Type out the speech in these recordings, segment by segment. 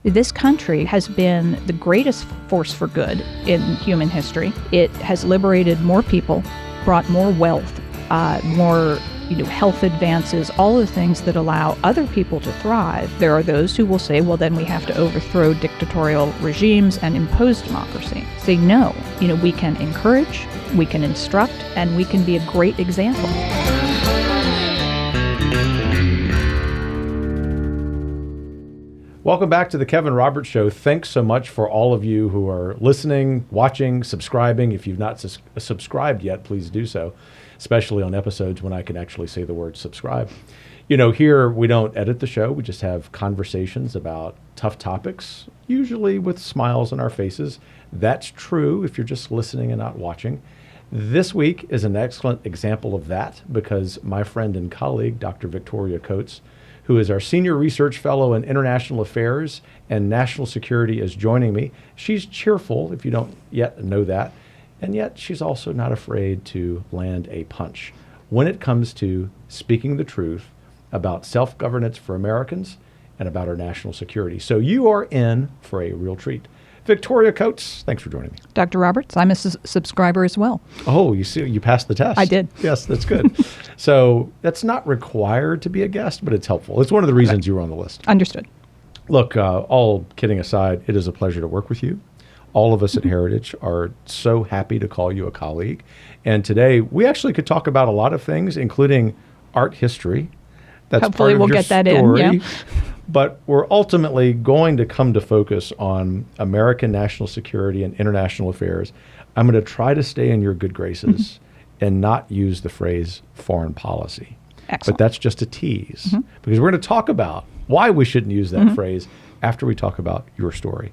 This country has been the greatest force for good in human history. It has liberated more people, brought more wealth, more health advances, all the things that allow other people to thrive. There are those who will say, well, then we have to overthrow dictatorial regimes and impose democracy. Say, no, we can encourage, we can instruct, and we can be a great example. Welcome back to the Kevin Roberts Show. Thanks so much for all of you who are listening, watching, subscribing. If you've not subscribed yet, please do so, especially on episodes when I can actually say the word subscribe. Here we don't edit the show. We just have conversations about tough topics, usually with smiles on our faces. That's true if you're just listening and not watching. This week is an excellent example of that because my friend and colleague, Dr. Victoria Coates, who is our Senior Research Fellow in International Affairs and National Security, is joining me. She's cheerful, if you don't yet know that, and yet she's also not afraid to land a punch when it comes to speaking the truth about self-governance for Americans and about our national security. So you are in for a real treat. Victoria Coates, thanks for joining me. Dr. Roberts, I'm a subscriber as well. Oh, you see, you passed the test. I did. Yes, that's good. So that's not required to be a guest, but it's helpful. It's one of the reasons you were on the list. Understood. Look, all kidding aside, it is a pleasure to work with you. All of us at Heritage are so happy to call you a colleague. And today, we actually could talk about a lot of things, including art history. That's hopefully part of we'll your get that story. in, yeah. But we're ultimately going to come to focus on American national security and international affairs. I'm going to try to stay in your good graces and not use the phrase foreign policy. Excellent. But that's just a tease because we're going to talk about why we shouldn't use that phrase after we talk about your story.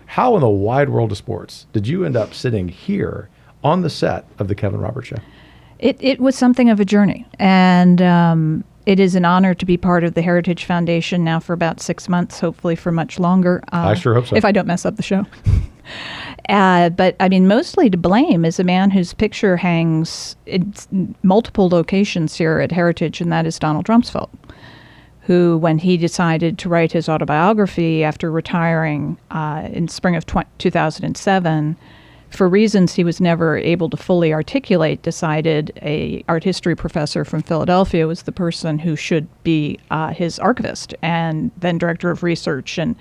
How in the wide world of sports did you end up sitting here on the set of the Kevin Roberts Show? It was something of a journey, and it is an honor to be part of the Heritage Foundation now for about 6 months, hopefully for much longer. I sure hope so. If I don't mess up the show. But I mean, mostly to blame is a man whose picture hangs in multiple locations here at Heritage, and that is Donald Rumsfeld, who, when he decided to write his autobiography after retiring in spring of 2007, for reasons he was never able to fully articulate, decided a art history professor from Philadelphia was the person who should be his archivist and then director of research and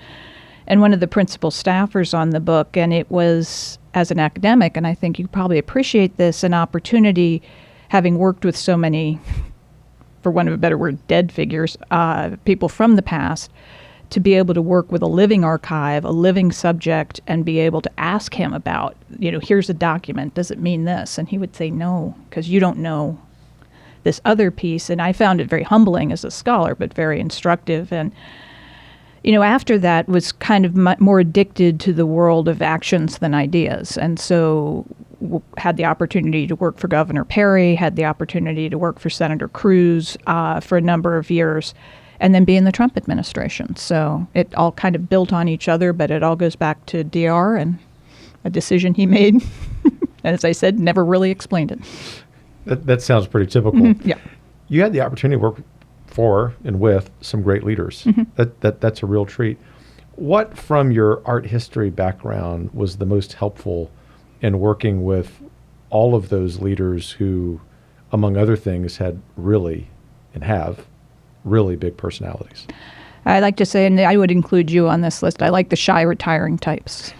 one of the principal staffers on the book. And it was, as an academic, and I think you probably appreciate this, an opportunity, having worked with so many, for want of a better word, dead figures, people from the past, to be able to work with a living archive, a living subject, and be able to ask him about, here's a document, does it mean this? And he would say, no, because you don't know this other piece. And I found it very humbling as a scholar, but very instructive. And, after that was kind of more addicted to the world of actions than ideas. And so had the opportunity to work for Governor Perry, had the opportunity to work for Senator Cruz for a number of years, and then be in the Trump administration. So it all kind of built on each other, but it all goes back to DR and a decision he made. And as I said, never really explained it. That sounds pretty typical. Yeah. You had the opportunity to work for and with some great leaders. That's a real treat. What from your art history background was the most helpful in working with all of those leaders who, among other things, had really and have really big personalities? I like to say, and I would include you on this list, I like the shy retiring types.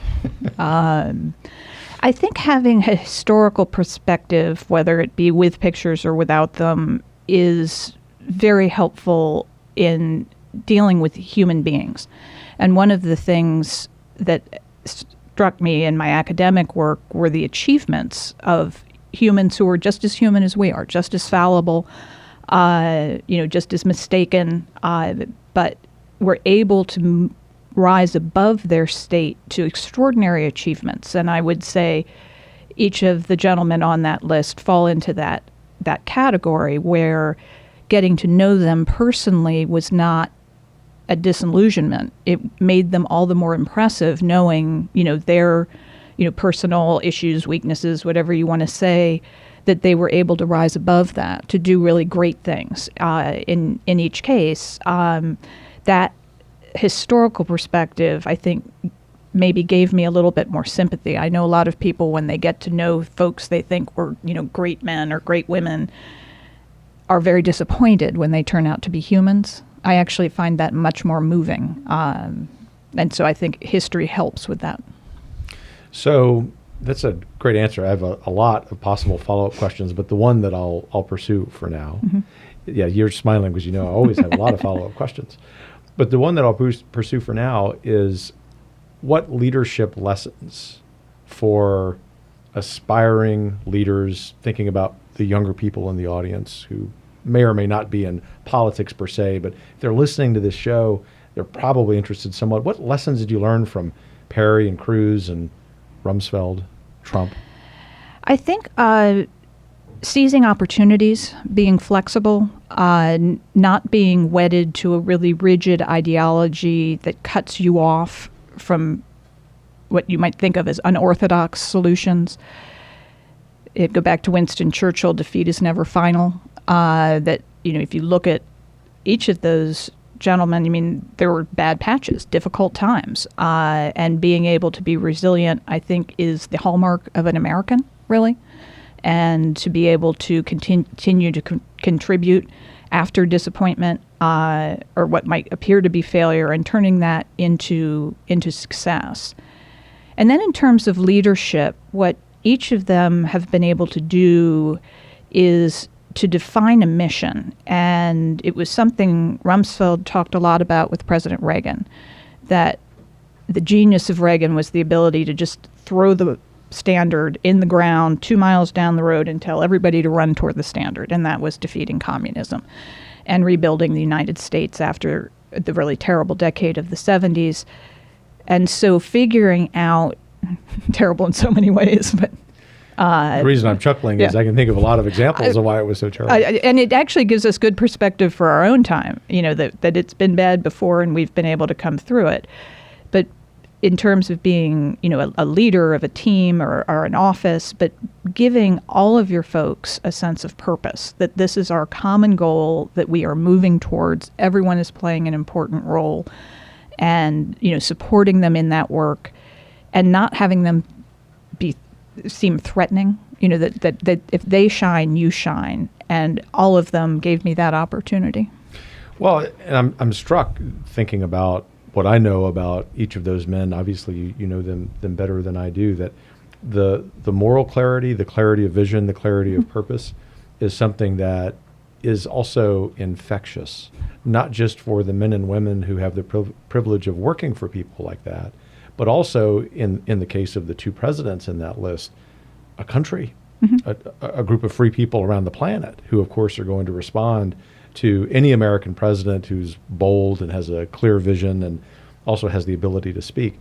I think having a historical perspective, whether it be with pictures or without them, is very helpful in dealing with human beings. And one of the things that struck me in my academic work were the achievements of humans who are just as human as we are, just as fallible, just as mistaken, but were able to rise above their state to extraordinary achievements. And I would say each of the gentlemen on that list fall into that category, where getting to know them personally was not a disillusionment. It made them all the more impressive, knowing, their, personal issues, weaknesses, whatever you want to say, that they were able to rise above that, to do really great things. In each case, that historical perspective, I think maybe gave me a little bit more sympathy. I know a lot of people, when they get to know folks they think were, great men or great women, are very disappointed when they turn out to be humans. I actually find that much more moving. And so I think history helps with that. So that's a great answer. I have a lot of possible follow-up questions, but the one that I'll pursue for now, yeah, you're smiling because I always have a lot of follow-up questions. But the one that I'll pursue for now is, what leadership lessons for aspiring leaders, thinking about the younger people in the audience who may or may not be in politics per se, but if they're listening to this show, they're probably interested somewhat. What lessons did you learn from Perry and Cruz and Rumsfeld, Trump? I think seizing opportunities, being flexible, not being wedded to a really rigid ideology that cuts you off from what you might think of as unorthodox solutions. Go back to Winston Churchill, defeat is never final. That, if you look at each of those gentlemen, there were bad patches, difficult times, and being able to be resilient, I think, is the hallmark of an American, really. And to be able to continue to contribute after disappointment or what might appear to be failure, and turning that into success. And then in terms of leadership, what each of them have been able to do is to define a mission. And it was something Rumsfeld talked a lot about with President Reagan, that the genius of Reagan was the ability to just throw the standard in the ground 2 miles down the road and tell everybody to run toward the standard. And that was defeating communism and rebuilding the United States after the really terrible decade of the 70s. And so figuring out, terrible in so many ways, but the reason I'm chuckling is I can think of a lot of examples of why it was so terrible. And it actually gives us good perspective for our own time, that it's been bad before and we've been able to come through it. But in terms of being, a leader of a team or an office, but giving all of your folks a sense of purpose, that this is our common goal, that we are moving towards, everyone is playing an important role, and, supporting them in that work and not having them seem threatening, that if they shine, you shine. And all of them gave me that opportunity. Well, and I'm struck thinking about what I know about each of those men. Obviously, you know them better than I do, that the moral clarity, the clarity of vision, the clarity of purpose is something that is also infectious, not just for the men and women who have the privilege of working for people like that, but also in the case of the two presidents in that list, a country, a group of free people around the planet who, of course, are going to respond to any American president who's bold and has a clear vision and also has the ability to speak.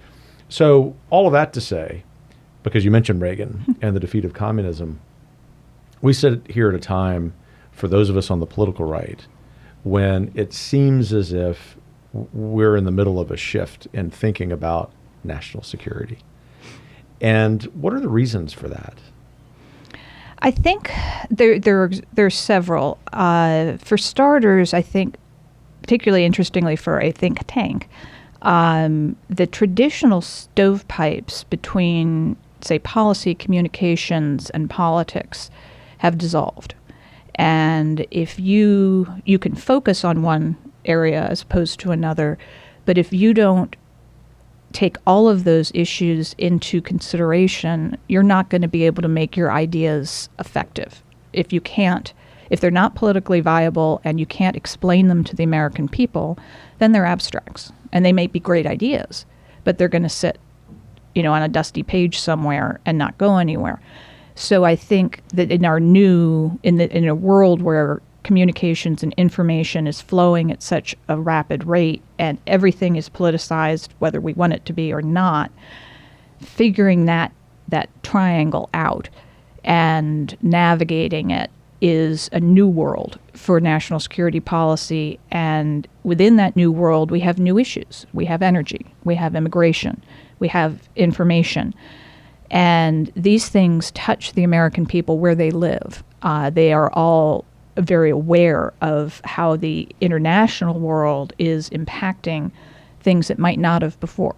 So all of that to say, because you mentioned Reagan and the defeat of communism, we sit here at a time, for those of us on the political right, when it seems as if we're in the middle of a shift in thinking about national security. And what are the reasons for that? I think there's several. For starters, I think, particularly interestingly for a think tank, the traditional stovepipes between, say, policy, communications, and politics have dissolved. And if you can focus on one area as opposed to another, but if you don't take all of those issues into consideration, you're not going to be able to make your ideas effective. If they're not politically viable and you can't explain them to the American people, then they're abstracts. And they may be great ideas, but they're going to sit, on a dusty page somewhere and not go anywhere. So I think that in a world where communications and information is flowing at such a rapid rate and everything is politicized, whether we want it to be or not, figuring that triangle out and navigating it is a new world for national security policy. And within that new world, we have new issues. We have energy, we have immigration, we have information. And these things touch the American people where they live. They are all very aware of how the international world is impacting things it might not have before.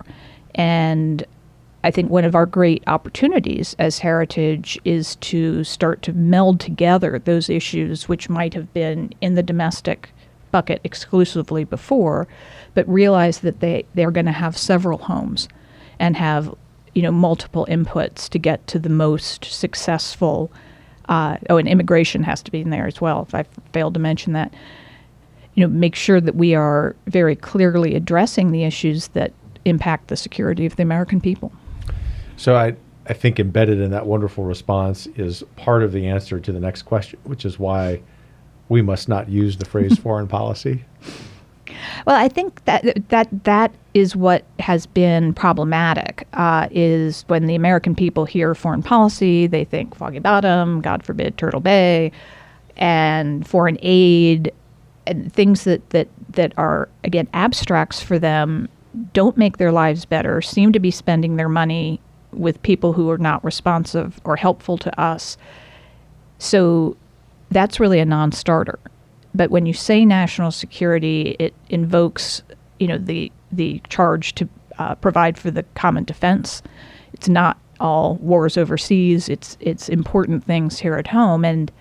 And I think one of our great opportunities as Heritage is to start to meld together those issues which might have been in the domestic bucket exclusively before, but realize that they're going to have several homes and have multiple inputs to get to the most successful. And immigration has to be in there as well, if I failed to mention that. Make sure that we are very clearly addressing the issues that impact the security of the American people. So I think embedded in that wonderful response is part of the answer to the next question, which is why we must not use the phrase foreign policy. Well, I think that is what has been problematic, is when the American people hear foreign policy, they think Foggy Bottom, God forbid, Turtle Bay, and foreign aid, and things that are, again, abstracts for them, don't make their lives better, seem to be spending their money with people who are not responsive or helpful to us. So that's really a non-starter. But when you say national security, it invokes, the charge to provide for the common defense. It's not all wars overseas. It's important things here at home. And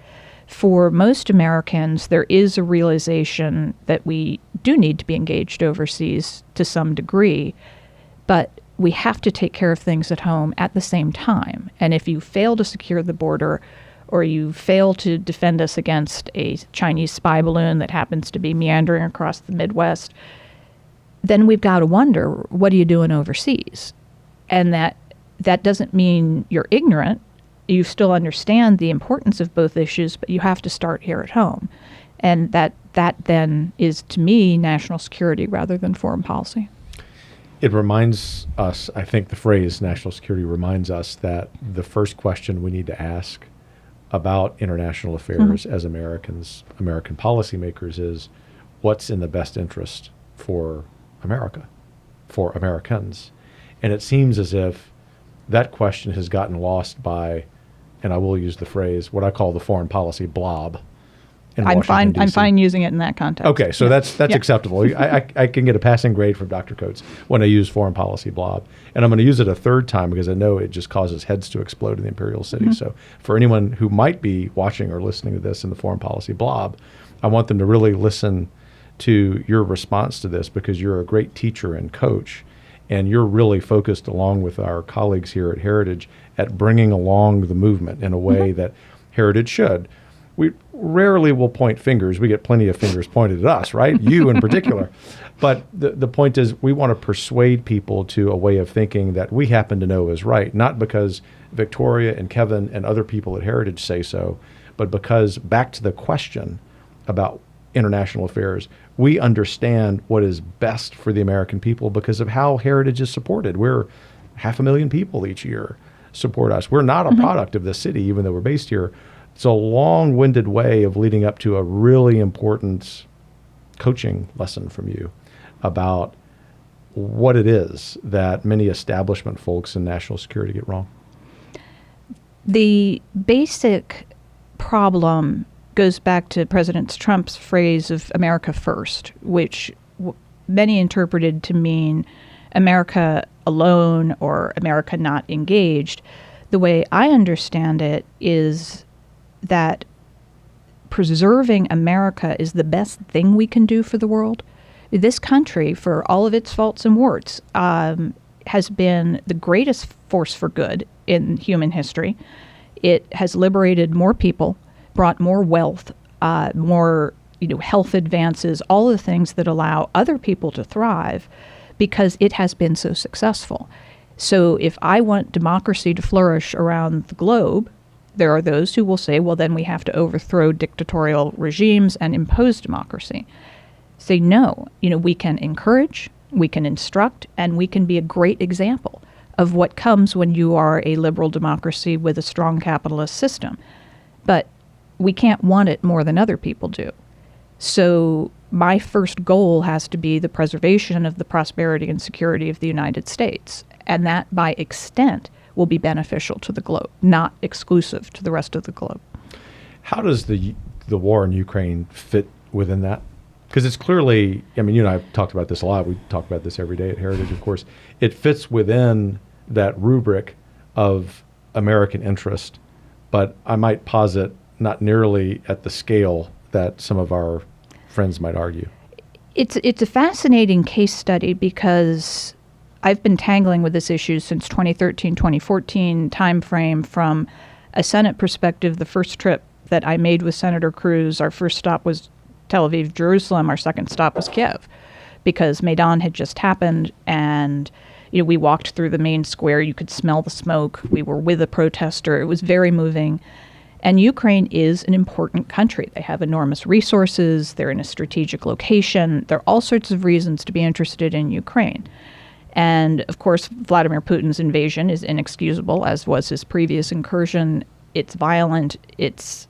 for most Americans, there is a realization that we do need to be engaged overseas to some degree, but we have to take care of things at home at the same time. And if you fail to secure the border, or you fail to defend us against a Chinese spy balloon that happens to be meandering across the Midwest, then we've got to wonder, what are you doing overseas? And that doesn't mean you're ignorant. You still understand the importance of both issues, but you have to start here at home. And that then is, to me, national security rather than foreign policy. It reminds us, I think the phrase national security reminds us that the first question we need to ask about international affairs as Americans, American policymakers, is what's in the best interest for America, for Americans. And it seems as if that question has gotten lost by, and I will use the phrase, what I call the foreign policy blob. I'm fine using it in that context. Okay, so that's acceptable. I can get a passing grade from Dr. Coates when I use foreign policy blob. And I'm going to use it a third time because I know it just causes heads to explode in the Imperial City. So for anyone who might be watching or listening to this in the foreign policy blob, I want them to really listen to your response to this, because you're a great teacher and coach, and you're really focused, along with our colleagues here at Heritage, at bringing along the movement in a way that Heritage should. We rarely will point fingers. We get plenty of fingers pointed at us, right? You in particular. But the point is, we want to persuade people to a way of thinking that we happen to know is right, not because Victoria and Kevin and other people at Heritage say so, but because, back to the question about international affairs, we understand what is best for the American people because of how Heritage is supported. We're 500,000 people each year support us. We're not a product of this city, even though we're based here. It's a long-winded way of leading up to a really important coaching lesson from you about what it is that many establishment folks in national security get wrong. The basic problem goes back to President Trump's phrase of America first, which many interpreted to mean America alone or America not engaged. The way I understand it is that preserving America is the best thing we can do for the world. This country, for all of its faults and warts, has been the greatest force for good in human history. It has liberated more people, brought more wealth, more health advances, all the things that allow other people to thrive, because it has been so successful. So if I want democracy to flourish around the globe, there are those who will say, well, then we have to overthrow dictatorial regimes and impose democracy. Say, no, we can encourage, we can instruct, and we can be a great example of what comes when you are a liberal democracy with a strong capitalist system. But we can't want it more than other people do. So my first goal has to be the preservation of the prosperity and security of the United States. And that, by extent, will be beneficial to the globe, not exclusive to the rest of the globe. How does the war in Ukraine fit within that? Because it's clearly, I mean, you and I have talked about this a lot. We talk about this every day at Heritage, of course. It fits within that rubric of American interest, but I might posit not nearly at the scale that some of our friends might argue. It's a fascinating case study because I've been tangling with this issue since 2013, 2014 timeframe. From a Senate perspective, the first trip that I made with Senator Cruz, our first stop was Tel Aviv, Jerusalem. Our second stop was Kiev, because Maidan had just happened, and we walked through the main square. You could smell the smoke. We were with a protester. It was very moving. And Ukraine is an important country. They have enormous resources. They're in a strategic location. There are all sorts of reasons to be interested in Ukraine. And of course, Vladimir Putin's invasion is inexcusable, as was his previous incursion. It's violent. It's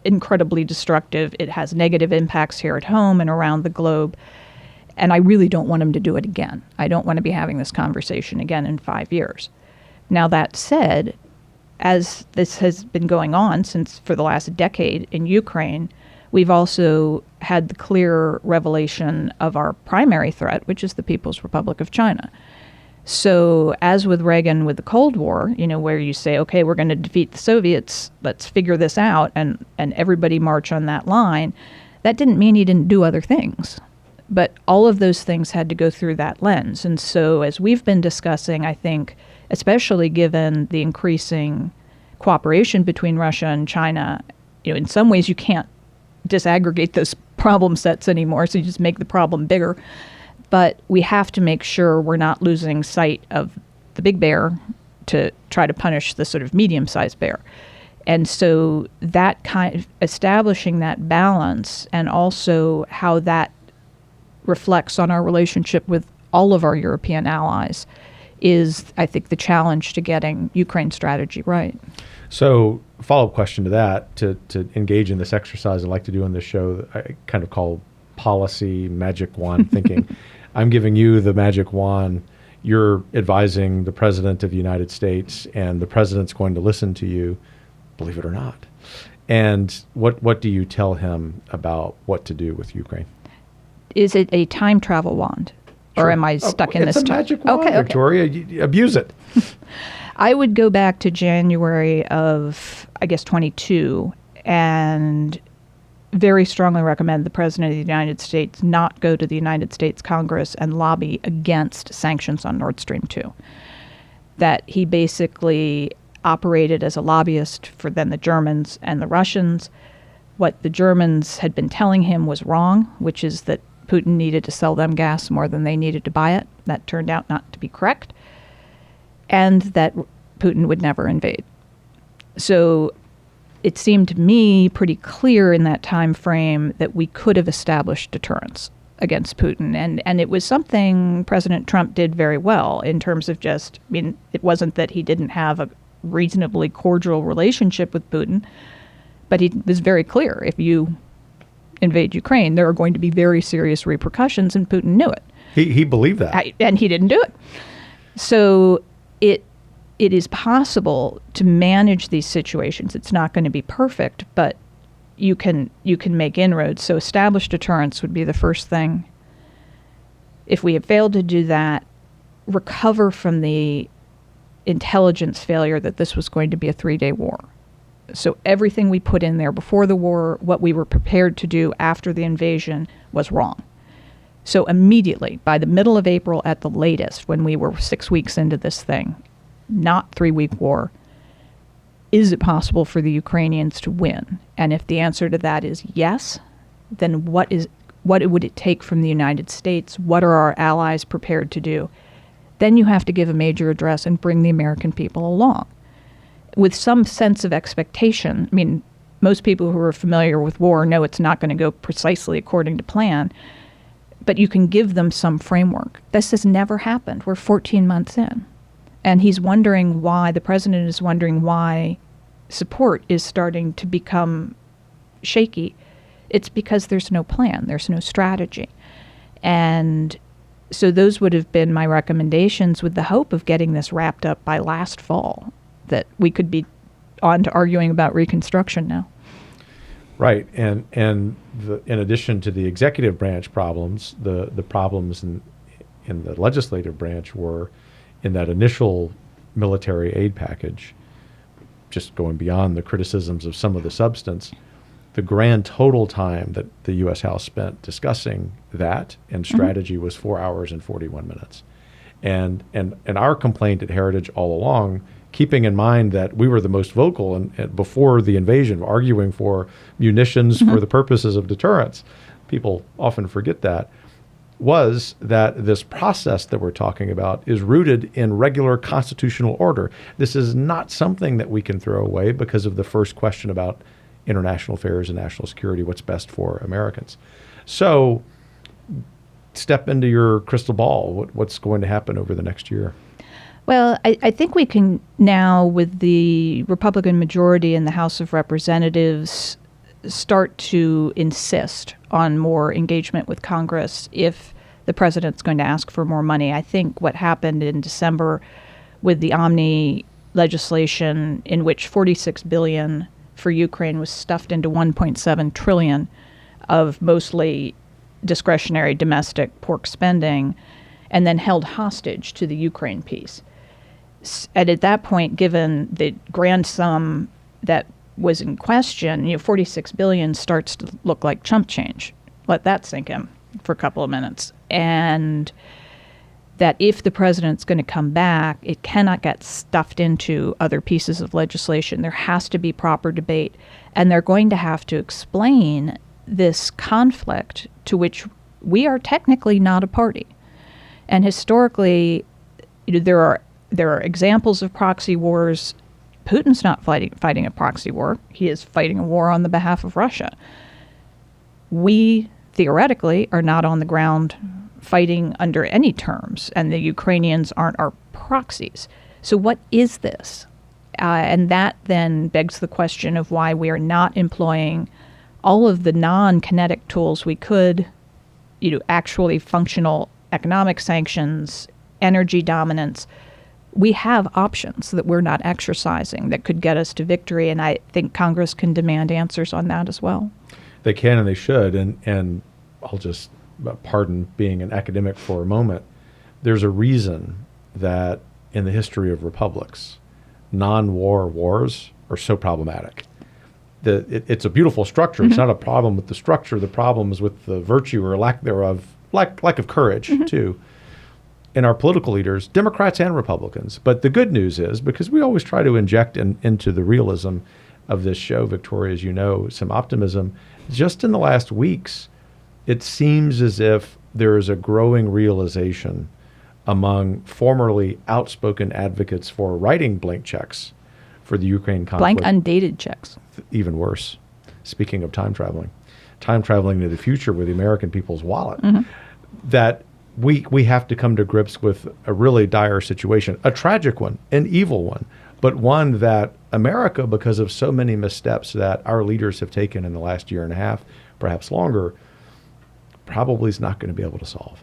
incredibly destructive. It has negative impacts here at home and around the globe. And I really don't want him to do it again. I don't want to be having this conversation again in 5 years. Now, that said, as this has been going on since for the last decade in Ukraine, we've also had the clear revelation of our primary threat, which is the People's Republic of China. So as with Reagan with the Cold War, where you say, okay, we're going to defeat the Soviets, let's figure this out, and everybody march on that line, that didn't mean he didn't do other things. But all of those things had to go through that lens. And so as we've been discussing, I think, especially given the increasing cooperation between Russia and China, in some ways you can't disaggregate those problem sets anymore, so you just make the problem bigger. But we have to make sure we're not losing sight of the big bear to try to punish the sort of medium-sized bear. And so that kind of establishing that balance, and also how that reflects on our relationship with all of our European allies, is, I think, the challenge to getting Ukraine's strategy right. So, follow-up question to that, to engage in this exercise I like to do on this show, I kind of call policy magic wand thinking. I'm giving you the magic wand. You're advising the President of the United States, and the President's going to listen to you, believe it or not. And what do you tell him about what to do with Ukraine? Is it a time travel wand? Sure. Or am I stuck in this? It's a magic wand, okay. Victoria. You abuse it. I would go back to January of, I guess, 22, and very strongly recommend the President of the United States not go to the United States Congress and lobby against sanctions on Nord Stream 2. That he basically operated as a lobbyist for then the Germans and the Russians. What the Germans had been telling him was wrong, which is that Putin needed to sell them gas more than they needed to buy it. That turned out not to be correct. And that Putin would never invade. So it seemed to me pretty clear in that time frame that we could have established deterrence against Putin. And it was something President Trump did very well in terms of just, it wasn't that he didn't have a reasonably cordial relationship with Putin, but he was very clear. If you invade Ukraine, there are going to be very serious repercussions, and Putin knew it. He believed that. And he didn't do it. So it is possible to manage these situations. It's not going to be perfect, but you can make inroads. So established deterrence would be the first thing. If we have failed to do that, recover from the intelligence failure that this was going to be a 3-day war. So everything we put in there before the war, what we were prepared to do after the invasion, was wrong. So immediately, by the middle of April at the latest, when we were 6 weeks into this thing, not 3-week war, is it possible for the Ukrainians to win? And if the answer to that is yes, then what would it take from the United States? What are our allies prepared to do? Then you have to give a major address and bring the American people along with some sense of expectation. Most people who are familiar with war know it's not going to go precisely according to plan, but you can give them some framework. This has never happened. We're 14 months in. And he's wondering why, the president is wondering why support is starting to become shaky. It's because there's no plan, there's no strategy. And so those would have been my recommendations, with the hope of getting this wrapped up by last fall, that we could be on to arguing about reconstruction now. Right, and in addition to the executive branch problems, the problems in the legislative branch were in that initial military aid package, just going beyond the criticisms of some of the substance. The grand total time that the U.S. House spent discussing that and strategy was 4 hours and 41 minutes. And our complaint at Heritage all along, keeping in mind that we were the most vocal and before the invasion, arguing for munitions for the purposes of deterrence, people often forget that, was that this process that we're talking about is rooted in regular constitutional order. This is not something that we can throw away because of the first question about international affairs and national security, what's best for Americans. So step into your crystal ball. What's going to happen over the next year? Well, I think we can now, with the Republican majority in the House of Representatives, start to insist on more engagement with Congress if the president's going to ask for more money. I think what happened in December with the Omni legislation, in which $46 billion for Ukraine was stuffed into $1.7 trillion of mostly discretionary domestic pork spending, and then held hostage to the Ukraine piece. And at that point, given the grand sum that was in question, $46 billion starts to look like chump change. Let that sink in for a couple of minutes. And that if the president's going to come back, it cannot get stuffed into other pieces of legislation. There has to be proper debate. And they're going to have to explain this conflict to which we are technically not a party. And historically, there are examples of proxy wars. Putin's not fighting a proxy war. He is fighting a war on the behalf of Russia. We, theoretically, are not on the ground fighting under any terms, and the Ukrainians aren't our proxies. So what is this? And that then begs the question of why we are not employing all of the non-kinetic tools we could, actually functional economic sanctions, energy dominance. We have options that we're not exercising that could get us to victory, and I think Congress can demand answers on that as well. They can and they should, and I'll just pardon being an academic for a moment. There's a reason that in the history of republics, non-war wars are so problematic. It's a beautiful structure. It's not a problem with the structure. The problem is with the virtue or lack thereof, lack of courage, too, in our political leaders, Democrats and Republicans. But the good news is, because we always try to inject into the realism of this show, Victoria, as you know, some optimism, just in the last weeks, it seems as if there is a growing realization among formerly outspoken advocates for writing blank checks for the Ukraine conflict. Blank undated checks. Even worse. Speaking of time traveling to the future with the American people's wallet, that we have to come to grips with a really dire situation, a tragic one, an evil one, but one that America, because of so many missteps that our leaders have taken in the last year and a half, perhaps longer, probably is not going to be able to solve.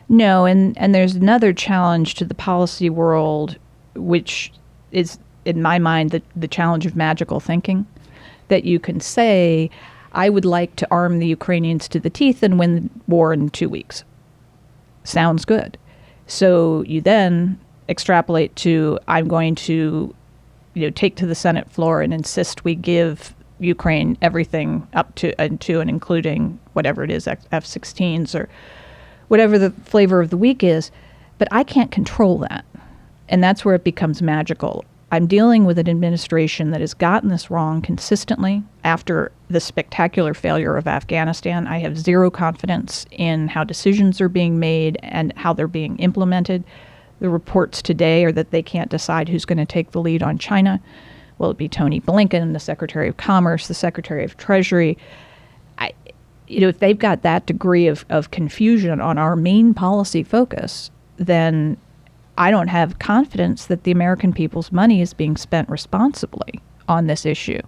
No, and there's another challenge to the policy world, which is, in my mind, the challenge of magical thinking, that you can say, I would like to arm the Ukrainians to the teeth and win the war in 2 weeks. Sounds good. So you then extrapolate to, I'm going to take to the Senate floor and insist we give Ukraine everything up to and including whatever it is, F-16s or whatever the flavor of the week is. But I can't control that. And that's where it becomes magical. I'm dealing with an administration that has gotten this wrong consistently after the spectacular failure of Afghanistan. I have zero confidence in how decisions are being made and how they're being implemented. The reports today are that they can't decide who's going to take the lead on China. Will it be Tony Blinken, the Secretary of Commerce, the Secretary of Treasury? If they've got that degree of confusion on our main policy focus, then I don't have confidence that the American people's money is being spent responsibly on this issue.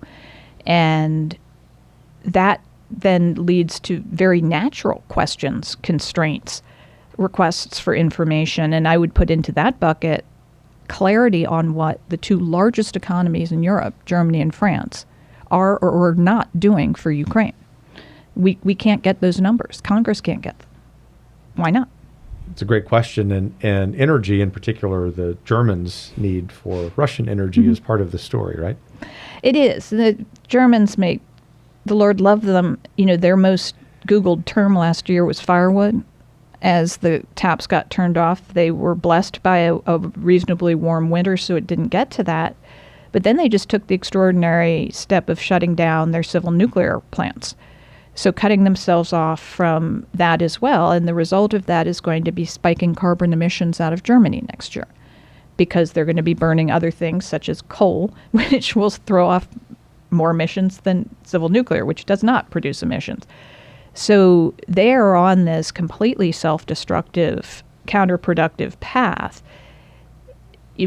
And that then leads to very natural questions, constraints, requests for information. And I would put into that bucket clarity on what the two largest economies in Europe, Germany and France, are or are not doing for Ukraine. We can't get those numbers. Congress can't get them. Why not? It's a great question, and energy in particular, the Germans' need for Russian energy is part of the story, right? It is. The Germans make, the Lord love them, their most Googled term last year was firewood. As the taps got turned off, they were blessed by a reasonably warm winter, so it didn't get to that. But then they just took the extraordinary step of shutting down their civil nuclear plants. So cutting themselves off from that as well. And the result of that is going to be spiking carbon emissions out of Germany next year, because they're going to be burning other things such as coal, which will throw off more emissions than civil nuclear, which does not produce emissions. So they are on this completely self-destructive, counterproductive path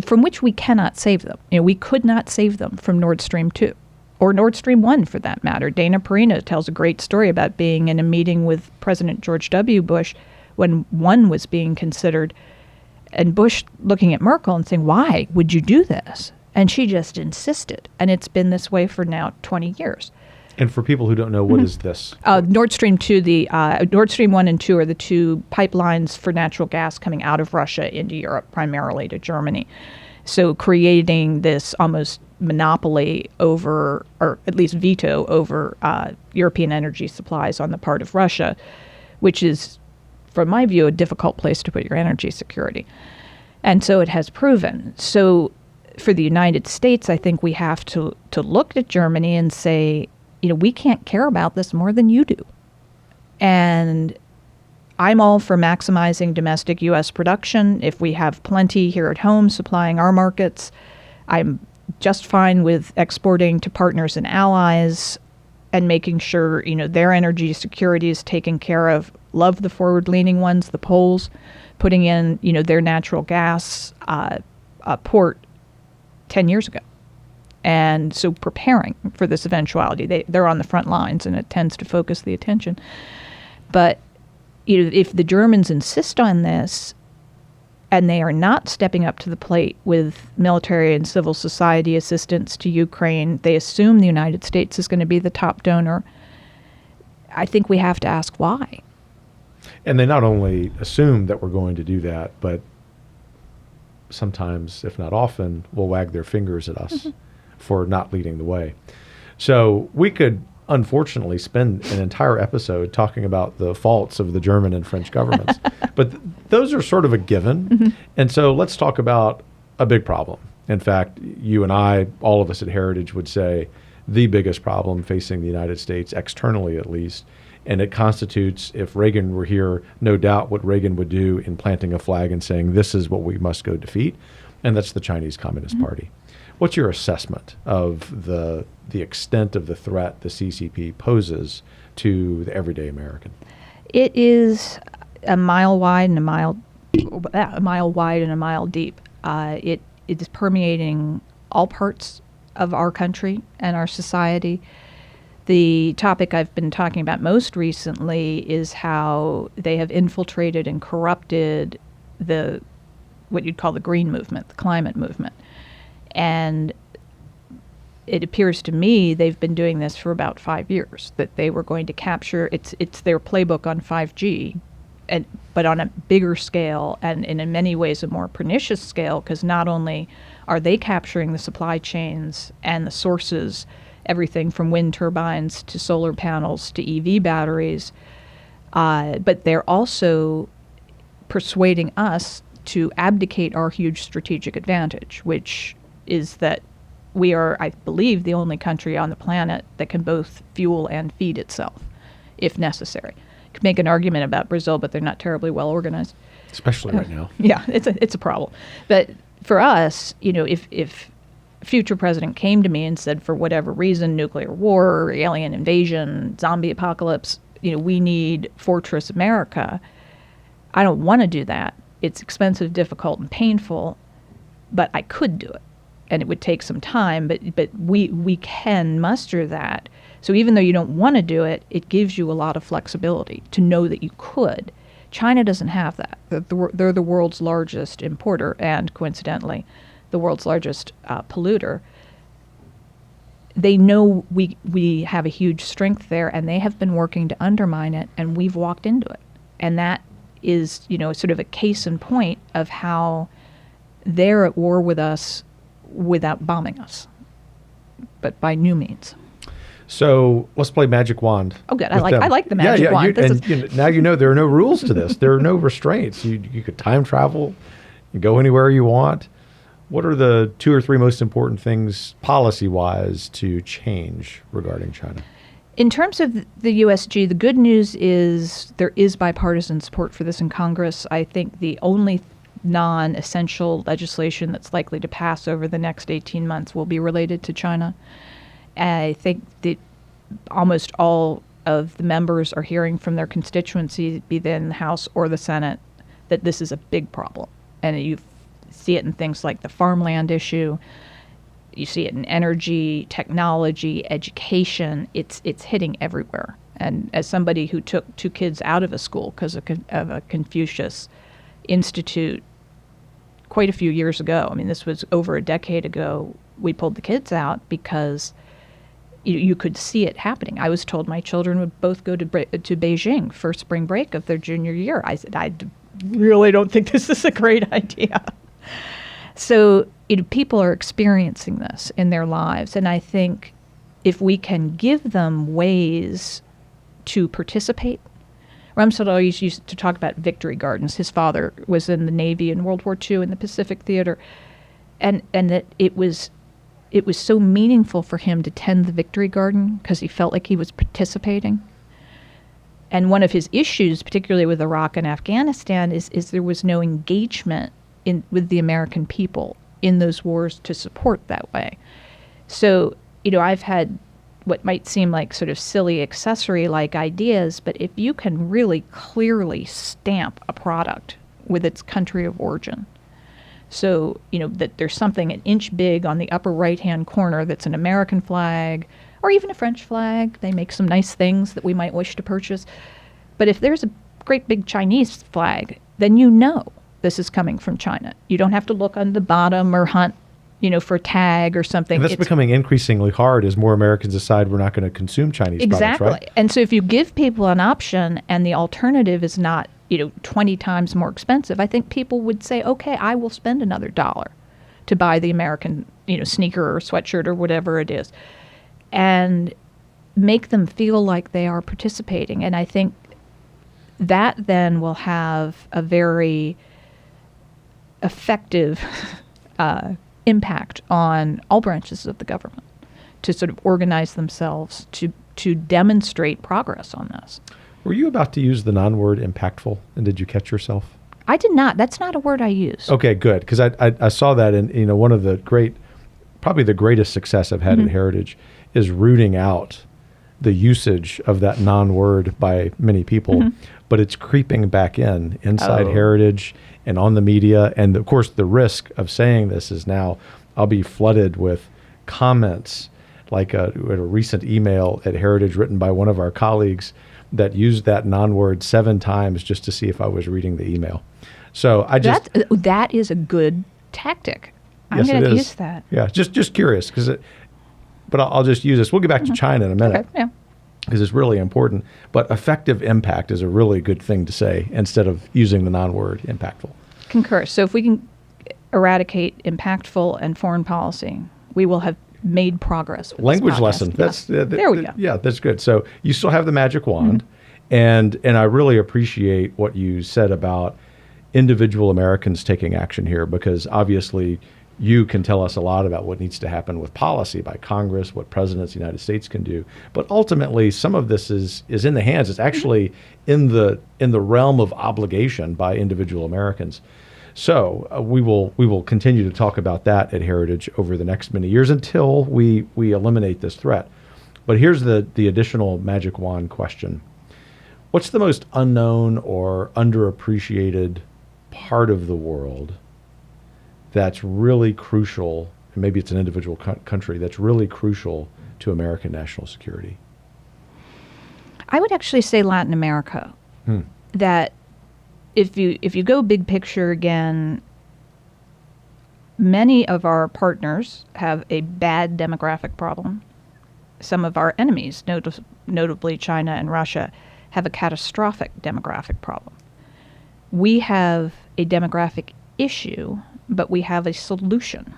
from which we cannot save them. We could not save them from Nord Stream 2. Or Nord Stream 1, for that matter. Dana Perina tells a great story about being in a meeting with President George W. Bush when 1 was being considered, and Bush looking at Merkel and saying, why would you do this? And she just insisted. And it's been this way for now 20 years. And for people who don't know, what is this? Nord Stream 2, Nord Stream 1 and 2 are the two pipelines for natural gas coming out of Russia into Europe, primarily to Germany. So creating this almost monopoly over, or at least veto over, European energy supplies on the part of Russia, which is, from my view, a difficult place to put your energy security. And so it has proven. So for the United States, I think we have to look at Germany and say, we can't care about this more than you do. And I'm all for maximizing domestic U.S. production. If we have plenty here at home supplying our markets, I'm just fine with exporting to partners and allies and making sure, their energy security is taken care of. Love the forward-leaning ones, the Poles, putting in, their natural gas port 10 years ago. And so preparing for this eventuality. They're on the front lines, and it tends to focus the attention. But if the Germans insist on this, and they are not stepping up to the plate with military and civil society assistance to Ukraine, they assume the United States is going to be the top donor. I think we have to ask why. And they not only assume that we're going to do that, but sometimes, if not often, will wag their fingers at us for not leading the way. So we could unfortunately spend an entire episode talking about the faults of the German and French governments. But those are sort of a given. And so let's talk about a big problem. In fact, you and I, all of us at Heritage, would say the biggest problem facing the United States, externally at least, and it constitutes, if Reagan were here, no doubt what Reagan would do in planting a flag and saying, this is what we must go defeat, and that's the Chinese Communist Party. What's your assessment of the extent of the threat the CCP poses to the everyday American? It is a mile wide and a mile deep. It is permeating all parts of our country and our society. The topic I've been talking about most recently is how they have infiltrated and corrupted what you'd call the green movement, the climate movement. And it appears to me they've been doing this for about 5 years, that they were going to capture, it's their playbook on 5G, but on a bigger scale and in many ways a more pernicious scale, because not only are they capturing the supply chains and the sources, everything from wind turbines to solar panels to EV batteries, but they're also persuading us to abdicate our huge strategic advantage, which is that we are, I believe, the only country on the planet that can both fuel and feed itself, if necessary. You could make an argument about Brazil, but they're not terribly well organized. Especially right now. Yeah, it's a problem. But for us, if a future president came to me and said, for whatever reason, nuclear war, alien invasion, zombie apocalypse, we need Fortress America, I don't want to do that. It's expensive, difficult, and painful, but I could do it. And it would take some time, but we can muster that. So even though you don't want to do it, it gives you a lot of flexibility to know that you could. China doesn't have that. They're the world's largest importer and, coincidentally, the world's largest polluter. they know we have a huge strength there, and they have been working to undermine it, and we've walked into it. And that is, sort of a case in point of how they're at war with us without bombing us, but by new means. So let's play Magic Wand. Oh, good. I like the Magic Wand. Now there are no rules to this. There are no restraints. You could time travel, you go anywhere you want. What are the 2 or 3 most important things policy-wise to change regarding China? In terms of the USG, the good news is there is bipartisan support for this in Congress. I think the only non-essential legislation that's likely to pass over the next 18 months will be related to China. I think that almost all of the members are hearing from their constituency, be they in the House or the Senate, that this is a big problem. And you see it in things like the farmland issue. You see it in energy, technology, education. It's hitting everywhere. And as somebody who took 2 kids out of a school because of a Confucius Institute quite a few years ago, I mean, this was over a decade ago, we pulled the kids out because you could see it happening. I was told my children would both go to Beijing for spring break of their junior year. I said, I really don't think this is a great idea. So people are experiencing this in their lives, and I think if we can give them ways to participate. Rumsfeld always used to talk about victory gardens. His father was in the Navy in World War II in the Pacific Theater, and that it was so meaningful for him to tend the victory garden because he felt like he was participating. And one of his issues, particularly with Iraq and Afghanistan, is there was no engagement with the American people in those wars to support that way. So, I've had what might seem like sort of silly accessory-like ideas, but if you can really clearly stamp a product with its country of origin, so, that there's something an inch big on the upper right-hand corner that's an American flag or even a French flag. They make some nice things that we might wish to purchase. But if there's a great big Chinese flag, then this is coming from China. You don't have to look on the bottom or hunt, for a tag or something. And that's becoming increasingly hard as more Americans decide we're not going to consume Chinese products, right? And so if you give people an option and the alternative is not 20 times more expensive, I think people would say, okay, I will spend another $1 to buy the American, sneaker or sweatshirt or whatever it is, and make them feel like they are participating. And I think that then will have a very effective impact on all branches of the government to sort of organize themselves to demonstrate progress on this. Were you about to use the non-word impactful, and did you catch yourself? I did not. That's not a word I use. Okay, good, because I saw that, and one of the probably the greatest success I've had at Heritage is rooting out the usage of that non-word by many people, but it's creeping back inside Heritage and on the media. And of course, the risk of saying this is now I'll be flooded with comments like a recent email at Heritage written by one of our colleagues that used that non-word 7 times just to see if I was reading the email. So that is a good tactic. I'm going to use that. Yeah, just curious but I'll just use this. We'll get back to China in a minute. Okay, yeah. Because it's really important. But effective impact is a really good thing to say instead of using the non-word impactful. Concur. So if we can eradicate impactful and foreign policy, we will have made progress with language lesson. Yes. There we go. Yeah, that's good. So you still have the magic wand, and I really appreciate what you said about individual Americans taking action here, because obviously you can tell us a lot about what needs to happen with policy by Congress, what presidents of the United States can do. But ultimately, some of this is in the hands. It's actually in the realm of obligation by individual Americans. So we will continue to talk about that at Heritage over the next many years until we eliminate this threat. But here's the additional magic wand question. What's the most unknown or underappreciated part of the world that's really crucial, and maybe it's an individual country, that's really crucial to American national security? I would actually say Latin America. That if you go big picture again, many of our partners have a bad demographic problem. some of our enemies, notably China and Russia, have a catastrophic demographic problem. We have a demographic issue, but we have a solution,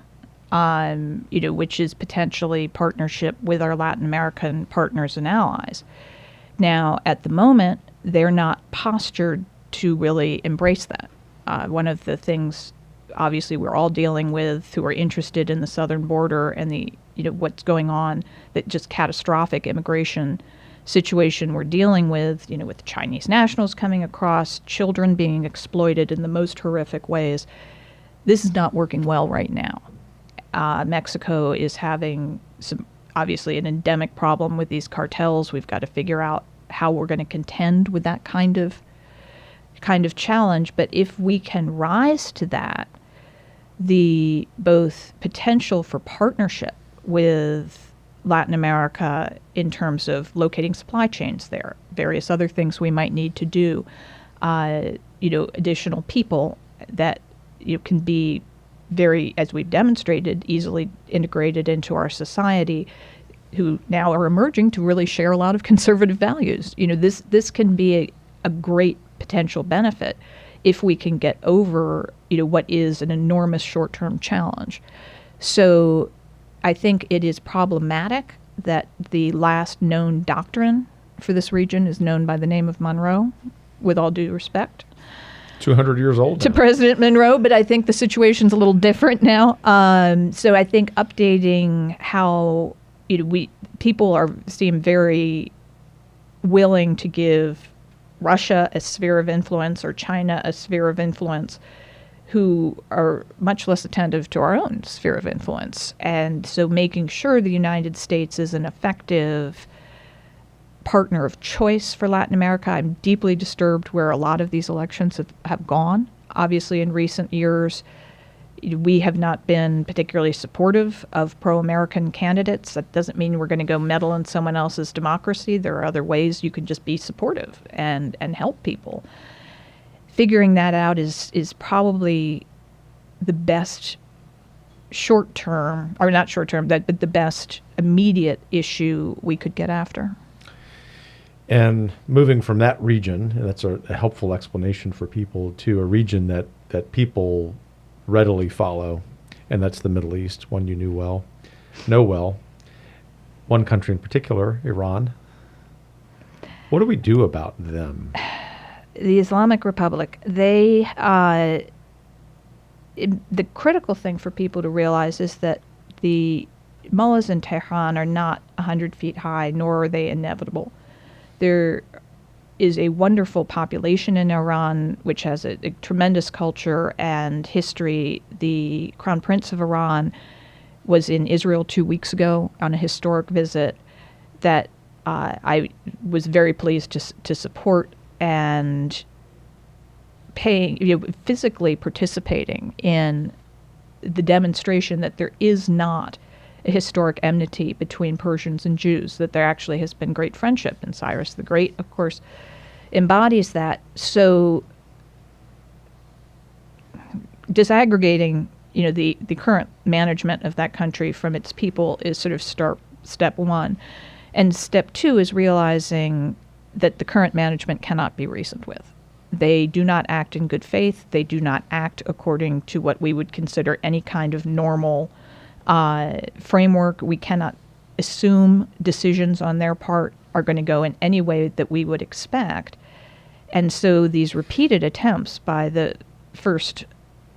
which is potentially partnership with our Latin American partners and allies. Now, at the moment, they're not postured to really embrace that. One of the things, obviously, we're all dealing with who are interested in the southern border and the what's going on, that just catastrophic immigration situation we're dealing with, with Chinese nationals coming across, children being exploited in the most horrific ways. This is not working well right now. Mexico is having obviously an endemic problem with these cartels. We've got to figure out how we're going to contend with that kind of challenge. But if we can rise to that, the both potential for partnership with Latin America in terms of locating supply chains there, various other things we might need to do, additional people that can be very, as we've demonstrated, easily integrated into our society, who now are emerging to really share a lot of conservative values. This can be a great potential benefit if we can get over, what is an enormous short-term challenge. So I think it is problematic that the last known doctrine for this region is known by the name of Monroe, with all due respect. 200 years old to now. President Monroe, but I think the situation's a little different now. So I think updating how people seem very willing to give Russia a sphere of influence or China a sphere of influence, who are much less attentive to our own sphere of influence. And so making sure the United States is an effective partner of choice for Latin America. I'm deeply disturbed where a lot of these elections have gone. Obviously, in recent years, we have not been particularly supportive of pro-American candidates. That doesn't mean we're going to go meddle in someone else's democracy. There are other ways you can just be supportive and help people. Figuring that out is probably the best short-term, or not short-term, but the best immediate issue we could get after. And moving from that region, and that's a helpful explanation for people, to a region that people readily follow, and that's the Middle East, one you know well. One country in particular, Iran. What do we do about them? The Islamic Republic, the critical thing for people to realize is that the mullahs in Tehran are not 100 feet high, nor are they inevitable. There is a wonderful population in Iran, which has a tremendous culture and history. The Crown Prince of Iran was in Israel 2 weeks ago on a historic visit that I was very pleased to support, and physically participating in the demonstration that there is not a historic enmity between Persians and Jews, that there actually has been great friendship, and Cyrus the Great, of course, embodies that. So disaggregating, the current management of that country from its people is sort of step one. And step two is realizing that the current management cannot be reasoned with. They do not act in good faith. They do not act according to what we would consider any kind of normal framework. We cannot assume decisions on their part are going to go in any way that we would expect. And so these repeated attempts by the first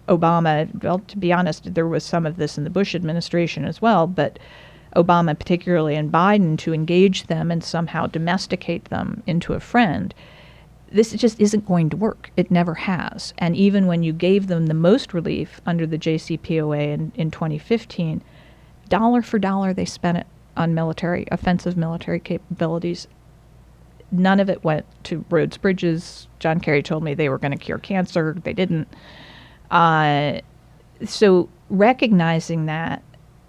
Obama, well, to be honest, there was some of this in the Bush administration as well, but Obama particularly and Biden, to engage them and somehow domesticate them into a friend, this just isn't going to work. It never has. And even when you gave them the most relief under the JCPOA in 2015, dollar for dollar they spent it on offensive military capabilities. None of it went to roads, bridges. John Kerry told me they were going to cure cancer. They didn't. So recognizing that,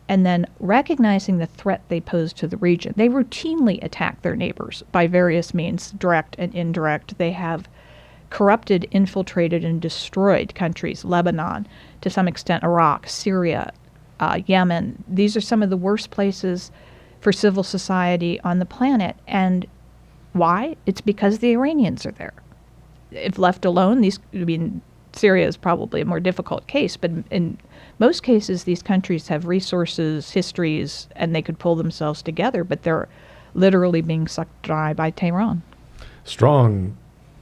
and then recognizing the threat they pose to the region. They routinely attack their neighbors by various means, direct and indirect. They have corrupted, infiltrated, and destroyed countries, Lebanon, to some extent Iraq, Syria, Yemen. These are some of the worst places for civil society on the planet. And why? It's because the Iranians are there. If left alone, Syria is probably a more difficult case, but in most cases, these countries have resources, histories, and they could pull themselves together, but they're literally being sucked dry by Tehran. Strong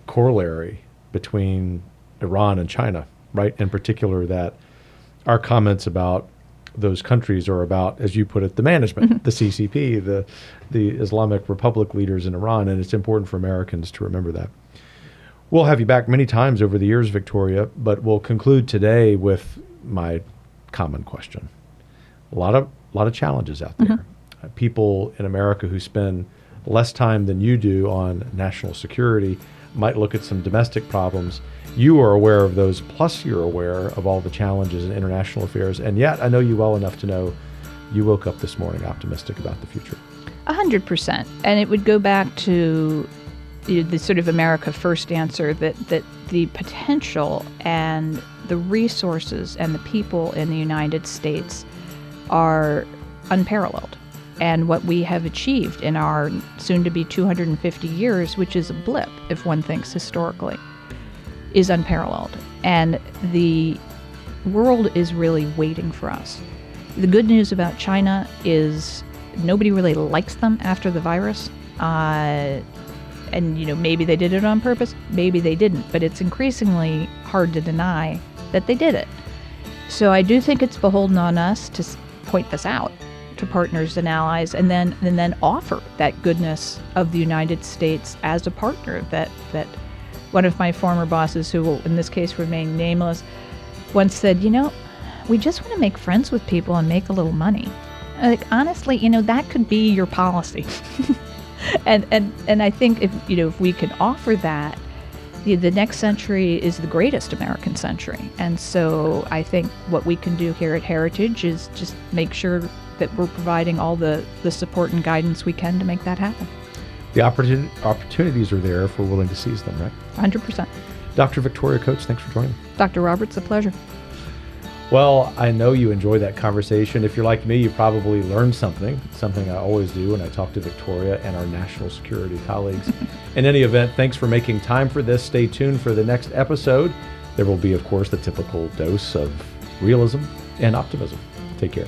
corollary between Iran and China, right? In particular, that our comments about those countries are about, as you put it, the management, the CCP, the Islamic Republic leaders in Iran, and it's important for Americans to remember that. We'll have you back many times over the years, Victoria, but we'll conclude today with my common question. A lot of challenges out there. People in America who spend less time than you do on national security might look at some domestic problems. You are aware of those, plus you're aware of all the challenges in international affairs, and yet I know you well enough to know you woke up this morning optimistic about the future. 100%. And it would go back to the sort of America First answer that the potential and the resources and the people in the United States are unparalleled. And what we have achieved in our soon-to-be 250 years, which is a blip if one thinks historically, is unparalleled. And the world is really waiting for us. The good news about China is nobody really likes them after the virus. And, maybe they did it on purpose, maybe they didn't, but it's increasingly hard to deny that they did it. So I do think it's beholden on us to point this out to partners and allies, and then offer that goodness of the United States as a partner that one of my former bosses, who will in this case remain nameless, once said, we just want to make friends with people and make a little money. Like, honestly, that could be your policy. And I think if we can offer that, the next century is the greatest American century. And so I think what we can do here at Heritage is just make sure that we're providing all the support and guidance we can to make that happen. The opportunities are there if we're willing to seize them, right? 100%. Dr. Victoria Coates, thanks for joining me. Dr. Roberts, a pleasure. Well, I know you enjoyed that conversation. If you're like me, you probably learned something I always do when I talk to Victoria and our national security colleagues. In any event, thanks for making time for this. Stay tuned for the next episode. There will be, of course, the typical dose of realism and optimism. Take care.